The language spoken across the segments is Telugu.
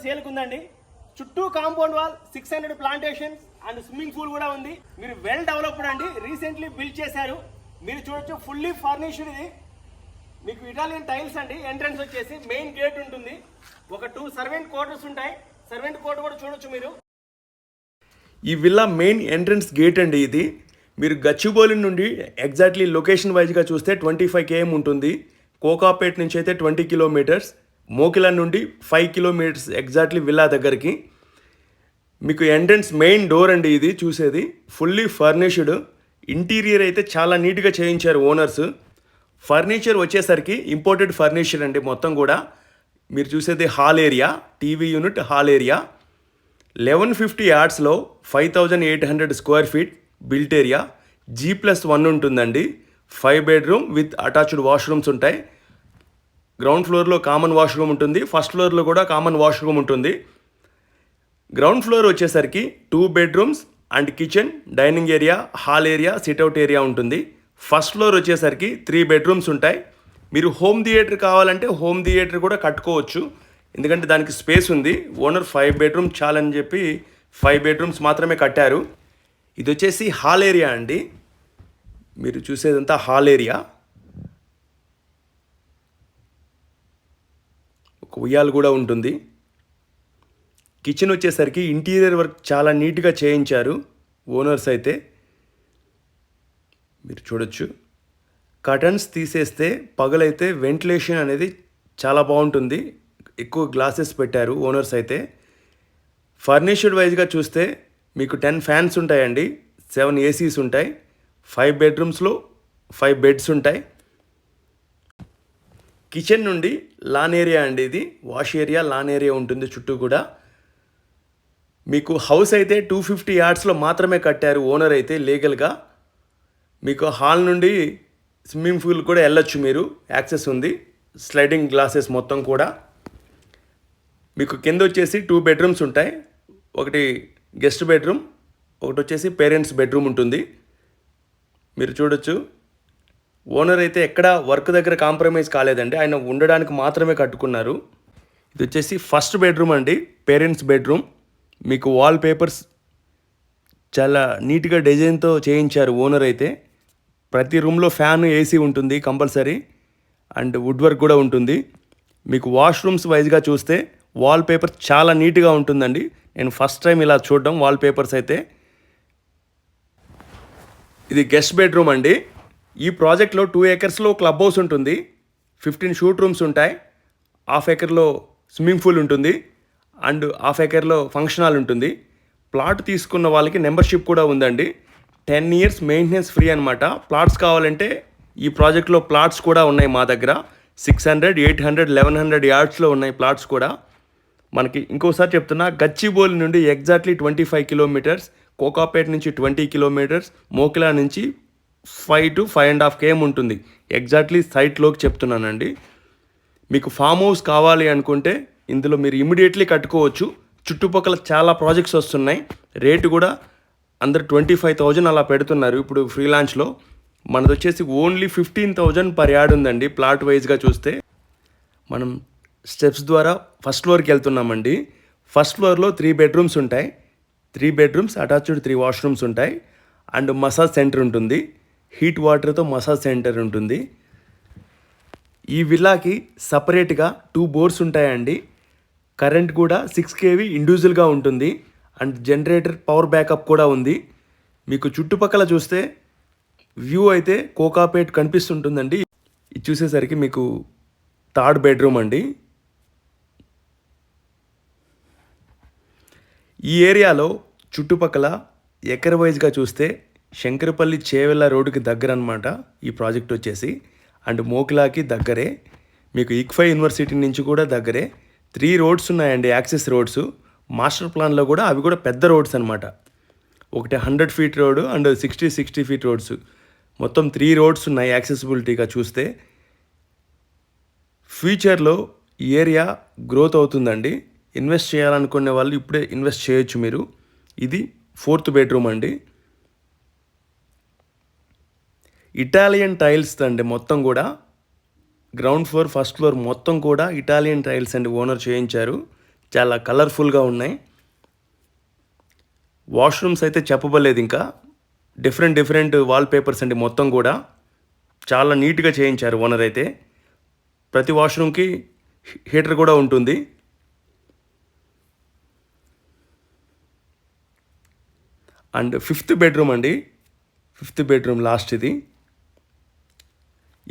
సేల్కి ఉందండి. చుట్టూ compound wall, 600 plantations and swimming pool కూడా ఉంది. మీరు వెల్ డెవలప్డ్ అండి, రీసెంట్లీ బిల్డ్ చేశారు. మీరు చూడొచ్చు ఫుల్లీ ఫర్నిష్డ్. ఇది మీకు ఇటాలియన్ టైల్స్ అండి. ఎంట్రన్స్ వచ్చేసి మెయిన్ గేట్ ఉంటుంది. ఒక 2 సర్వెంట్ క్వార్టర్స్ ఉంటాయి. సర్వెంట్ క్వార్టర్ కూడా చూడొచ్చు మీరు. ఈ విల్లా మెయిన్ ఎంట్రన్స్ గేట్ అండి. ఇది మీరు గచ్చిబౌలి నుండి ఎగ్జాక్ట్లీ లొకేషన్ వైజ్గా చూస్తే 25 km ఉంటుంది. కోకాపేట్ నుంచి అయితే 20 కిలోమీటర్స్, మోకిలా నుండి 5 కిలోమీటర్స్ ఎగ్జాక్ట్లీ విల్లా దగ్గరికి. మీకు ఎంట్రన్స్ మెయిన్ డోర్ అండి. ఇది చూసేది ఫుల్లీ ఫర్నిష్డ్. ఇంటీరియర్ అయితే చాలా నీట్గా చేయించారు ఓనర్స్. ఫర్నిచర్ వచ్చేసరికి ఇంపోర్టెడ్ ఫర్నిచర్ అండి మొత్తం కూడా. మీరు చూసేది hall area, TV unit, hall area. 1150 యార్డ్స్లో 5800 square feet built area. G+1 ఉంటుందండి. 5 బెడ్రూమ్ విత్ అటాచ్డ్ వాష్రూమ్స్ ఉంటాయి. గ్రౌండ్ ఫ్లోర్లో కామన్ వాష్రూమ్ ఉంటుంది, ఫస్ట్ ఫ్లోర్లో కూడా కామన్ వాష్రూమ్ ఉంటుంది. గ్రౌండ్ ఫ్లోర్ వచ్చేసరికి 2 bedrooms and kitchen, dining area, hall area, sit-out area ఉంటుంది. ఫస్ట్ ఫ్లోర్ వచ్చేసరికి 3 బెడ్రూమ్స్ ఉంటాయి. మీరు హోమ్ థియేటర్ కావాలంటే హోమ్ థియేటర్ కూడా కట్టుకోవచ్చు, ఎందుకంటే దానికి స్పేస్ ఉంది. ఓనర్ 5 బెడ్రూమ్స్ చాలని చెప్పి 5 బెడ్రూమ్స్ మాత్రమే కట్టారు. ఇది వచ్చేసి హాల్ ఏరియా అండి. మీరు చూసేదంతా హాల్ ఏరియా. ఒక ఉయ్యాలు కూడా ఉంటుంది. కిచెన్ వచ్చేసరికి ఇంటీరియర్ వర్క్ చాలా నీట్గా చేయించారు ఓనర్స్ అయితే. మీరు చూడొచ్చు. కర్టన్స్ తీసేస్తే పగలైతే వెంటిలేషన్ అనేది చాలా బాగుంటుంది. ఎక్కువ గ్లాసెస్ పెట్టారు ఓనర్స్ అయితే. ఫర్నిచర్డ్ వైజ్గా చూస్తే మీకు 10 ఫ్యాన్స్ ఉంటాయండి, 7 ఏసీస్ ఉంటాయి. 5 బెడ్రూమ్స్లో 5 బెడ్స్ ఉంటాయి. కిచెన్ నుండి లాన్ ఏరియా అండి. ఇది వాష్ ఏరియా, లాన్ ఏరియా ఉంటుంది చుట్టూ కూడా. మీకు హౌస్ అయితే 250 యార్డ్స్లో మాత్రమే కట్టారు ఓనర్ అయితే లీగల్గా. మీకు హాల్ నుండి స్విమ్మింగ్ పూల్ కూడా వెళ్ళొచ్చు, మీరు యాక్సెస్ ఉంది. స్లైడింగ్ గ్లాసెస్ మొత్తం కూడా. మీకు కింద వచ్చేసి 2 బెడ్రూమ్స్ ఉంటాయి. ఒకటి గెస్ట్ బెడ్రూమ్, ఒకటి వచ్చేసి పేరెంట్స్ బెడ్రూమ్ ఉంటుంది. మీరు చూడొచ్చు. ఓనర్ అయితే ఎక్కడ వర్క్ దగ్గర కాంప్రమైజ్ కాలేదండి, ఆయన ఉండడానికి మాత్రమే కట్టుకున్నారు. ఇది వచ్చేసి ఫస్ట్ బెడ్రూమ్ అండి, పేరెంట్స్ బెడ్రూమ్. మీకు వాల్ పేపర్స్ చాలా నీట్గా డిజైన్తో చేయించారు ఓనర్ అయితే. ప్రతి రూమ్లో ఫ్యాన్, ఏసీ ఉంటుంది కంపల్సరీ, అండ్ వుడ్ వర్క్ కూడా ఉంటుంది. మీకు వాష్రూమ్స్ వైజ్గా చూస్తే వాల్ పేపర్ చాలా నీట్గా ఉంటుందండి. నేను ఫస్ట్ టైం ఇలా చూడడం వాల్ పేపర్స్ అయితే. ఇది గెస్ట్ బెడ్రూమ్ అండి. ఈ ప్రాజెక్ట్లో 2 acresలో క్లబ్ హౌస్ ఉంటుంది, 15 షూట్ రూమ్స్ ఉంటాయి, 1/2 acreలో స్విమ్మింగ్ పూల్ ఉంటుంది, అండ్ 1/2 acreలో ఫంక్షన్ హాల్ ఉంటుంది. ప్లాట్ తీసుకున్న వాళ్ళకి మెంబర్షిప్ కూడా ఉందండి. 10 years మెయింటెనెన్స్ ఫ్రీ అనమాట. ప్లాట్స్ కావాలంటే ఈ ప్రాజెక్ట్లో ప్లాట్స్ కూడా ఉన్నాయి మా దగ్గర. 600, 800, 1100 యార్డ్స్లో ఉన్నాయి ప్లాట్స్ కూడా. మనకి ఇంకోసారి చెప్తున్నా, గచ్చిబౌలి నుండి ఎగ్జాక్ట్లీ 25 కిలోమీటర్స్, కోకాపేట్ నుంచి 20 కిలోమీటర్స్, మోకిలా నుంచి 5 to 5.5 km ఉంటుంది. ఎగ్జాక్ట్లీ సైట్లోకి చెప్తున్నానండి. మీకు ఫామ్ హౌస్ కావాలి అనుకుంటే ఇందులో మీరు ఇమీడియట్లీ కట్టుకోవచ్చు. చుట్టుపక్కల చాలా ప్రాజెక్ట్స్ వస్తున్నాయి. రేటు కూడా అందరు 25,000 అలా పెడుతున్నారు ఇప్పుడు ఫ్రీలాన్స్లో. మనది వచ్చేసి ఓన్లీ 15,000 పర్ యార్డ్ ఉందండి ప్లాట్ వైజ్గా చూస్తే. మనం స్టెప్స్ ద్వారా ఫస్ట్ ఫ్లోర్కి వెళ్తున్నామండి. ఫస్ట్ ఫ్లోర్లో 3 బెడ్రూమ్స్ ఉంటాయి. 3 బెడ్రూమ్స్, అటాచ్డ్ 3 వాష్రూమ్స్ ఉంటాయి, అండ్ మసాజ్ సెంటర్ ఉంటుంది. హీట్ వాటర్తో మసాజ్ సెంటర్ ఉంటుంది. ఈ విల్లాకి సపరేట్గా 2 బోర్స్ ఉంటాయండి. కరెంట్ కూడా 6 kV ఇండివిజువల్గా ఉంటుంది, అండ్ జనరేటర్ పవర్ బ్యాకప్ కూడా ఉంది. మీకు చుట్టుపక్కల చూస్తే వ్యూ అయితే కోకాపేట్ కనిపిస్తుంటుందండి. ఇది చూసేసరికి మీకు 3rd బెడ్రూమ్ అండి. ఈ ఏరియాలో చుట్టుపక్కల ఎకర్ వైజ్గా చూస్తే శంకరపల్లి చేవెళ్ళ రోడ్డుకి దగ్గర అనమాట ఈ ప్రాజెక్ట్ వచ్చేసి, అండ్ మోకిలాకి దగ్గరే. మీకు ఇక్ఫై యూనివర్సిటీ నుంచి కూడా దగ్గరే. 3 రోడ్స్ ఉన్నాయండి, యాక్సెస్ రోడ్స్. మాస్టర్ ప్లాన్లో కూడా అవి కూడా పెద్ద రోడ్స్ అనమాట. ఒకటి 100 feet road and 60 feet roads. మొత్తం 3 రోడ్స్ ఉన్నాయి యాక్సెసిబిలిటీగా చూస్తే. ఫ్యూచర్లో ఈ ఏరియా గ్రోత్ అవుతుందండి. ఇన్వెస్ట్ చేయాలనుకునే వాళ్ళు ఇప్పుడే ఇన్వెస్ట్ చేయొచ్చు మీరు. ఇది 4th బెడ్రూమ్ అండి. ఇటాలియన్ టైల్స్ అండి మొత్తం కూడా. గ్రౌండ్ ఫ్లోర్, ఫస్ట్ ఫ్లోర్ మొత్తం కూడా ఇటాలియన్ టైల్స్ అండి ఓనర్ చేయించారు. చాలా కలర్ఫుల్గా ఉన్నాయి. వాష్రూమ్స్ అయితే చెప్పబలేదు, ఇంకా డిఫరెంట్ వాల్ పేపర్స్ అండి. మొత్తం కూడా చాలా నీట్గా చేయించారు ఓనర్ అయితే. ప్రతి వాష్రూమ్కి హీటర్ కూడా ఉంటుంది. అండ్ 5th బెడ్రూమ్ అండి. 5th బెడ్రూమ్ లాస్ట్ ఇది.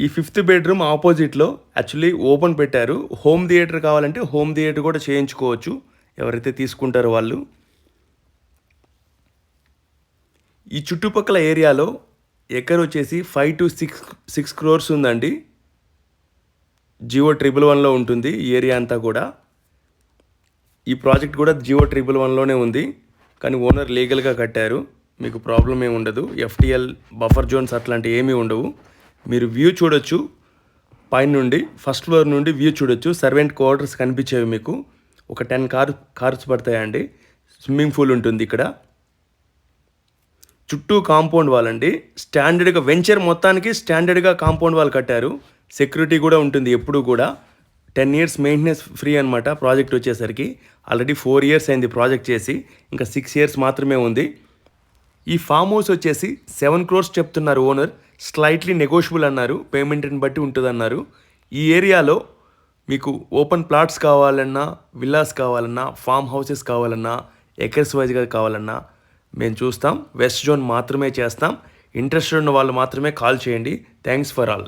ఈ 5th బెడ్రూమ్ ఆపోజిట్లో యాక్చువల్లీ ఓపెన్ పెట్టారు. హోమ్ థియేటర్ కావాలంటే హోమ్ థియేటర్ కూడా చేయించుకోవచ్చు ఎవరైతే తీసుకుంటారో వాళ్ళు. ఈ చుట్టుపక్కల ఏరియాలో ఎకర్ వచ్చేసి 5 to 6 crores ఉందండి. జియో 111లో ఉంటుంది ఈ ఏరియా అంతా కూడా. ఈ ప్రాజెక్ట్ కూడా జియో 111లోనే ఉంది, కానీ ఓనర్ లీగల్గా కట్టారు. మీకు ప్రాబ్లం ఏమి ఉండదు. FTL బఫర్ జోన్స్ అట్లాంటివి ఏమీ ఉండవు. మీరు వ్యూ చూడొచ్చు పైన నుండి, ఫస్ట్ ఫ్లోర్ నుండి వ్యూ చూడొచ్చు. సర్వెంట్ క్వార్టర్స్ కనిపించేవి మీకు. ఒక 10 కార్స్ పడతాయండి. స్విమ్మింగ్ పూల్ ఉంటుంది ఇక్కడ. చుట్టూ కాంపౌండ్ వాల్ అండి. స్టాండర్డ్గా వెంచర్ మొత్తానికి స్టాండర్డ్గా కాంపౌండ్ వాల్ కట్టారు. సెక్యూరిటీ కూడా ఉంటుంది ఎప్పుడు కూడా. 10 years మెయింటెనెన్స్ ఫ్రీ అనమాట ప్రాజెక్ట్ వచ్చేసరికి. ఆల్రెడీ 4 years అయింది ప్రాజెక్ట్ చేసి, ఇంకా 6 years మాత్రమే ఉంది. ఈ ఫామ్ హౌస్ వచ్చేసి 7 crores చెప్తున్నారు ఓనర్. స్లైట్లీ నెగోషియబుల్ అన్నారు, పేమెంట్ని బట్టి ఉంటుంది అన్నారు. ఈ ఏరియాలో మీకు ఓపెన్ ప్లాట్స్ కావాలన్నా, విల్లాస్ కావాలన్నా, ఫామ్ హౌసెస్ కావాలన్నా, ఎకర్స్ వైజ్గా కావాలన్నా మేము చూస్తాం. వెస్ట్ జోన్ మాత్రమే చేస్తాం. ఇంట్రెస్టెడ్ ఉన్న వాళ్ళు మాత్రమే కాల్ చేయండి. Thanks for all.